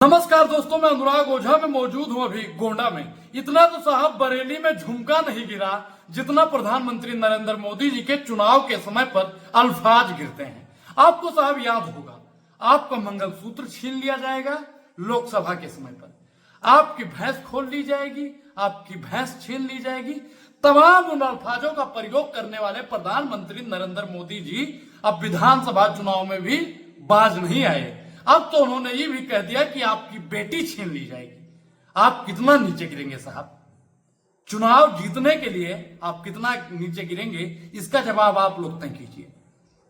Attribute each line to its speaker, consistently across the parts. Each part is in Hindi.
Speaker 1: नमस्कार दोस्तों, मैं अनुराग ओझा में मौजूद हूं अभी गोंडा में। इतना तो साहब बरेली में झुमका नहीं गिरा जितना प्रधानमंत्री नरेंद्र मोदी जी के चुनाव के समय पर अल्फाज गिरते हैं। आपको साहब याद होगा, आपका मंगलसूत्र छीन लिया जाएगा लोकसभा के समय पर, आपकी भैंस खोल ली जाएगी, आपकी भैंस छीन ली जाएगी। तमाम उन अल्फाजों का प्रयोग करने वाले प्रधानमंत्री नरेंद्र मोदी जी अब विधानसभा चुनाव में भी बाज नहीं आए। अब तो उन्होंने ये भी कह दिया कि आपकी बेटी छीन ली जाएगी। आप कितना नीचे गिरेंगे साहब? चुनाव जीतने के लिए आप कितना नीचे गिरेंगे, इसका जवाब आप लोग तय कीजिए।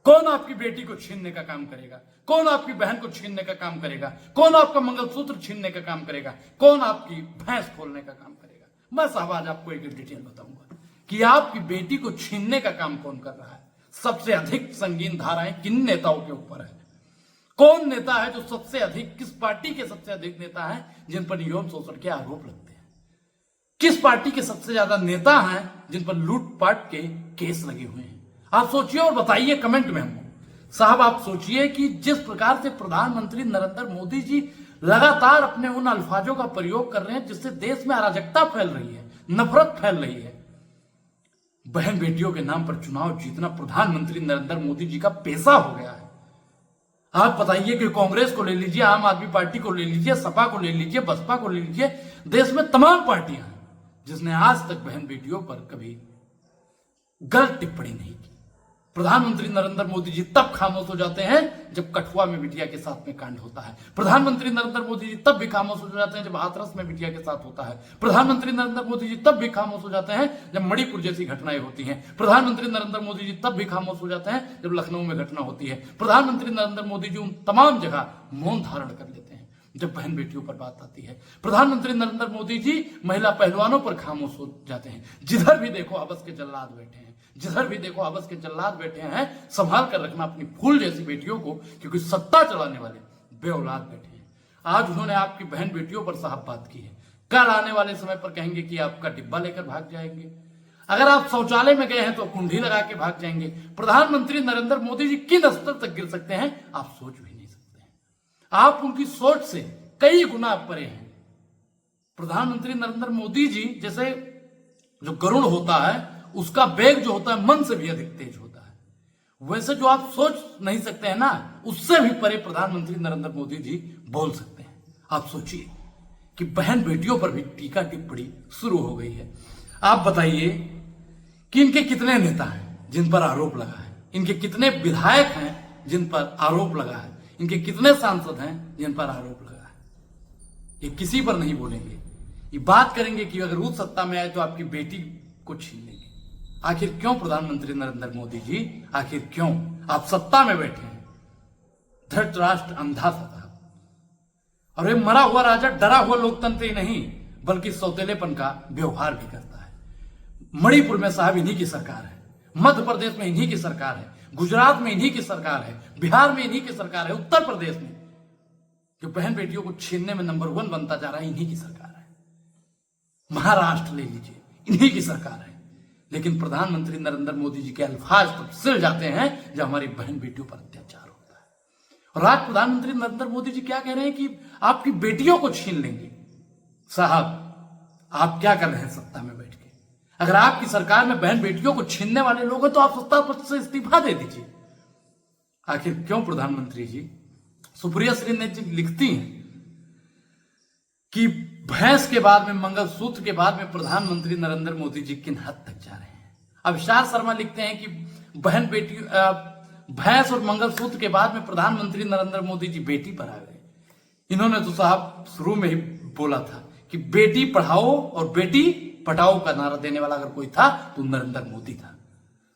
Speaker 1: कौन आपकी बेटी को छीनने का काम करेगा? कौन आपकी बहन को छीनने का काम करेगा? कौन आपका मंगलसूत्र छीनने का काम करेगा? कौन आपकी भैंस खोलने का काम करेगा? मैं साहब आज आपको एक डिटेल बताऊंगा कि आपकी बेटी को छीनने का काम कौन कर रहा है। सबसे अधिक संगीन धाराएं किन नेताओं के ऊपर है? कौन नेता है जो सबसे अधिक, किस पार्टी के सबसे अधिक नेता हैं जिन पर यौन शोषण के आरोप लगते हैं? किस पार्टी के सबसे ज्यादा नेता हैं जिन पर लूटपाट के केस लगे हुए हैं? आप सोचिए और बताइए कमेंट में हमको। साहब आप सोचिए कि जिस प्रकार से प्रधानमंत्री नरेंद्र मोदी जी लगातार अपने उन अल्फाजों का प्रयोग कर रहे हैं जिससे देश में अराजकता फैल रही है, नफरत फैल रही है। बहन बेटियों के नाम पर चुनाव जीतना प्रधानमंत्री नरेंद्र मोदी जी का पेशा हो गया है। आप बताइए कि कांग्रेस को ले लीजिए, आम आदमी पार्टी को ले लीजिए, सपा को ले लीजिए, बसपा को ले लीजिए, देश में तमाम पार्टियां हैं जिसने आज तक बहन बेटियों पर कभी गलत टिप्पणी नहीं की। प्रधानमंत्री नरेंद्र मोदी जी तब खामोश हो जाते हैं जब कठुआ में बिटिया के साथ में कांड होता है। प्रधानमंत्री नरेंद्र मोदी जी तब भी खामोश हो जाते हैं जब हाथरस में बिटिया के साथ होता है। प्रधानमंत्री नरेंद्र मोदी जी तब भी खामोश हो जाते हैं जब मणिपुर जैसी घटनाएं होती हैं। प्रधानमंत्री नरेंद्र मोदी जी तब भी खामोश हो जाते हैं जब लखनऊ में घटना होती है। प्रधानमंत्री नरेंद्र मोदी जी उन तमाम जगह मौन धारण कर लेते हैं जब बहन बेटियों पर बात आती है। प्रधानमंत्री नरेंद्र मोदी जी महिला पहलवानों पर खामोश हो जाते हैं। जिधर भी देखो हवस के जल्लाद बैठे हैं, जिधर भी देखो हवस के जल्लाद बैठे हैं। संभाल कर रखना अपनी फूल जैसी बेटियों को, क्योंकि सत्ता चलाने वाले बेऔलाद बैठे हैं। आज उन्होंने आपकी बहन बेटियों पर साहब बात की है, कल आने वाले समय पर कहेंगे कि आपका डिब्बा लेकर भाग जाएंगे। अगर आप शौचालय में गए हैं तो कुंडी लगा के भाग जाएंगे। प्रधानमंत्री नरेंद्र मोदी जी किन स्तर तक गिर सकते हैं आप सोच भी नहीं सकते हैं। आप उनकी सोच से कई गुना परे हैं। प्रधानमंत्री नरेंद्र मोदी जी जैसे जो गरुड़ होता है उसका वेग जो होता है मन से भी अधिक तेज होता है, वैसे जो आप सोच नहीं सकते हैं ना, उससे भी परे प्रधानमंत्री नरेंद्र मोदी जी बोल सकते हैं। आप सोचिए कि बहन बेटियों पर भी टीका टिप्पणी शुरू हो गई है। आप बताइए कि इनके कितने नेता हैं जिन पर आरोप लगा है, इनके कितने विधायक हैं जिन पर आरोप लगा है, इनके कितने सांसद हैं जिन पर आरोप लगा है। ये किसी पर नहीं बोलेंगे, ये बात करेंगे कि अगर उस सत्ता में आए तो आपकी बेटी को छीन लेंगे। आखिर क्यों प्रधानमंत्री नरेंद्र मोदी जी, आखिर क्यों आप सत्ता में बैठे हैं? धृतराष्ट्र अंधा था और ये मरा हुआ राजा डरा हुआ लोकतंत्र ही नहीं बल्कि सौतेलेपन का व्यवहार भी करता है। मणिपुर में साहब इन्हीं की सरकार है, मध्य प्रदेश में इन्हीं की सरकार है, गुजरात में इन्हीं की सरकार है, बिहार में इन्हीं की सरकार है, उत्तर प्रदेश में जो बहन बेटियों को छीनने में नंबर 1 बनता जा रहा है इन्हीं की सरकार है। महाराष्ट्र ले लीजिए, इन्हीं की सरकार है। लेकिन प्रधानमंत्री नरेंद्र मोदी जी के अल्फाज तब सिल जाते हैं जब हमारी बहन बेटियों पर अत्याचार होता है। और आज प्रधानमंत्री नरेंद्र मोदी जी क्या कह रहे हैं कि आपकी बेटियों को छीन लेंगे। साहब आप क्या कर रहे हैं सत्ता में बैठ के? अगर आपकी सरकार में बहन बेटियों को छीनने वाले लोग हैं तो आप सत्ता पद से इस्तीफा दे दीजिए। आखिर क्यों प्रधानमंत्री जी? सुप्रिया श्रीने जी लिखती हैं कि भैंस के बाद में, मंगलसूत्र के बाद में प्रधानमंत्री नरेंद्र मोदी जी किन हद तक जा रहे हैं। अविशाल शर्मा लिखते हैं कि बहन बेटी, भैंस और मंगलसूत्र के बाद में प्रधानमंत्री नरेंद्र मोदी जी बेटी पर आ गए। इन्होंने तो साहब शुरू में ही बोला था कि बेटी पढ़ाओ और बेटी पटाओ का नारा देने वाला अगर कोई था तो नरेंद्र मोदी था।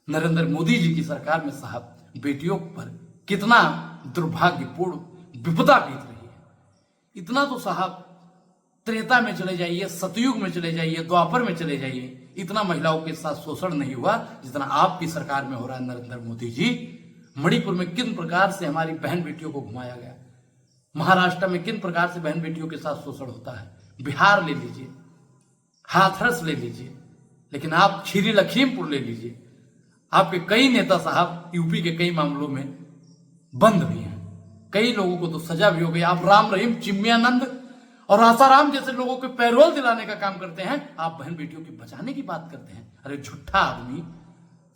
Speaker 1: नरेंद्र मोदी जी की सरकार में साहब बेटियों पर कितना दुर्भाग्यपूर्ण विपदा बीत रही है। इतना तो साहब त्रेता में चले जाइए, सतयुग में चले जाइए, द्वापर में चले जाइए, इतना महिलाओं के साथ शोषण नहीं हुआ जितना आपकी सरकार में हो रहा है नरेंद्र मोदी जी। मणिपुर में किन प्रकार से हमारी बहन बेटियों को घुमाया गया, महाराष्ट्र में किन प्रकार से बहन बेटियों के साथ शोषण होता है, बिहार ले लीजिए, हाथरस ले लीजिए, लेकिन आप खीरी लखीमपुर ले लीजिए, आपके कई नेता साहब यूपी के कई मामलों में बंद भी हैं। कई लोगों को तो सजा भी हो गई। आप राम रहीम, चिन्मयानंद और आसाराम जैसे लोगों को पैरोल दिलाने का काम करते हैं, आप बहन बेटियों की बचाने की बात करते हैं। अरे झूठा आदमी,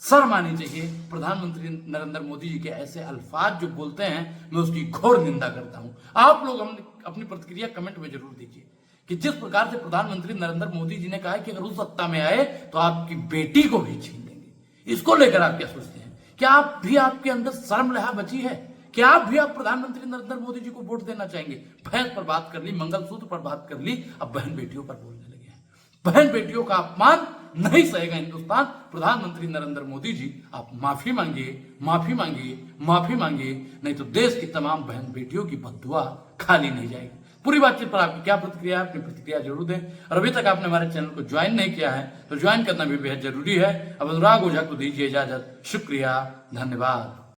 Speaker 1: शर्म आनी चाहिए। प्रधानमंत्री नरेंद्र मोदी जी के ऐसे अल्फाज जो बोलते हैं, मैं उसकी घोर निंदा करता हूं। आप लोग अपनी प्रतिक्रिया कमेंट में जरूर दीजिए कि जिस प्रकार से प्रधानमंत्री नरेंद्र मोदी जी ने कहा है कि अगर उस सत्ता में आए तो आपकी बेटी को भी छीन लेंगे, इसको लेकर आप क्या सोचते हैं? क्या आप भी, आपके अंदर शर्म लहा बची है? क्या आप भी, आप प्रधानमंत्री नरेंद्र मोदी जी को वोट देना चाहेंगे? भैंस पर बात कर ली, मंगलसूत्र पर बात कर ली, अब बहन बेटियों पर बोलने लगे हैं। बहन बेटियों का अपमान नहीं सहेगा हिंदुस्तान। प्रधानमंत्री नरेंद्र मोदी जी, आप माफी मांगिए, माफी मांगिए, माफी मांगिए, नहीं तो देश की तमाम बहन बेटियों की बद्दुआ खाली नहीं जाएगी। पूरी बातचीत पर आपकी क्या प्रतिक्रिया है? अपनी प्रतिक्रिया जरूर दें। और अभी तक आपने हमारे चैनल को ज्वाइन नहीं किया है तो ज्वाइन करना भी बेहद जरूरी है। अब अनुराग ओझा को दीजिए इजाजत। शुक्रिया, धन्यवाद।